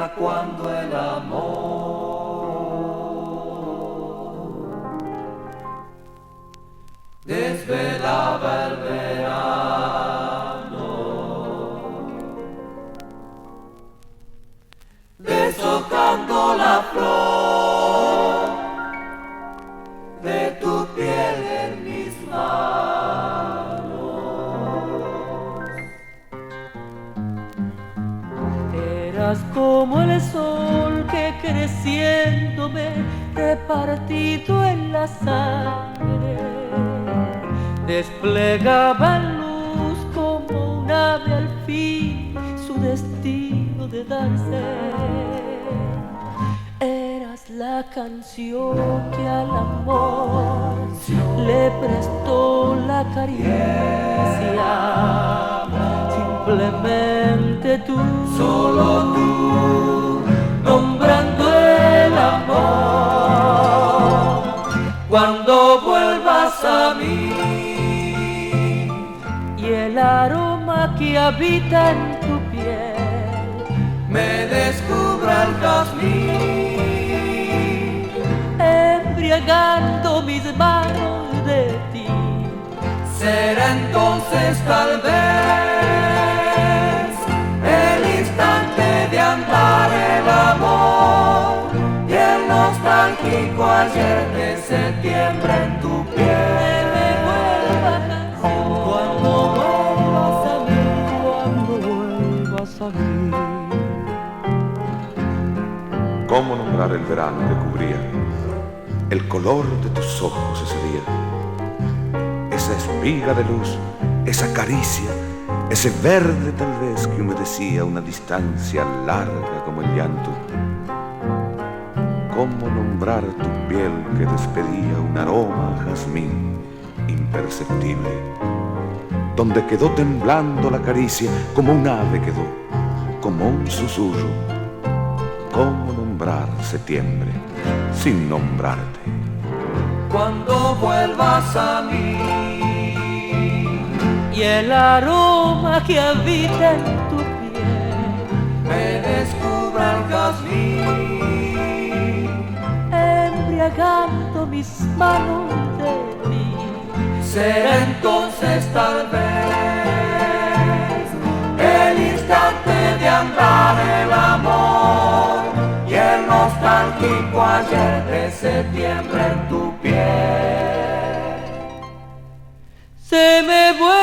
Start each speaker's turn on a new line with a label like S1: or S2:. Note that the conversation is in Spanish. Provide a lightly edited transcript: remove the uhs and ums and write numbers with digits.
S1: era cuando el amor desvelaba el verano, deshojando la flor de tu piel en mis manos.
S2: Eras como el sol que creciéndome repartido en la sangre desplegaba luz como un ave al fin su destino de darse. Eras la canción que al amor le prestó la caricia. Simplemente tú,
S1: solo tú,
S2: nombrando el amor.
S1: Cuando vuelvas a mí
S2: Y el aroma que habita en tu piel
S1: me descubra el jazmín,
S2: embriagando mis manos de ti.
S1: será entonces tal vez el instante de andar el amor y el nostálgico ayer de septiembre en tu piel.
S2: Cuando vuelvas a mí, cuando vuelvas a mí.
S3: ¿Cómo nombrar el verano que cubría el color de tus ojos ese día? Esa espiga de luz, esa caricia, ese verde tal vez que humedecía una distancia larga como el llanto. ¿Cómo nombrar tu piel que despedía un aroma a jazmín imperceptible? Donde quedó temblando la caricia como un ave quedó, como un susurro. ¿Cómo nombrar septiembre sin nombrarte?
S1: Cuando vuelvas a mí
S2: Y el aroma que habita en tu piel
S1: me descubra el jazmín,
S2: embriagando mis manos de ti.
S1: será entonces tal vez el instante de andar el amor y el nostálgico ayer de septiembre en tu piel.
S2: Se me vuelve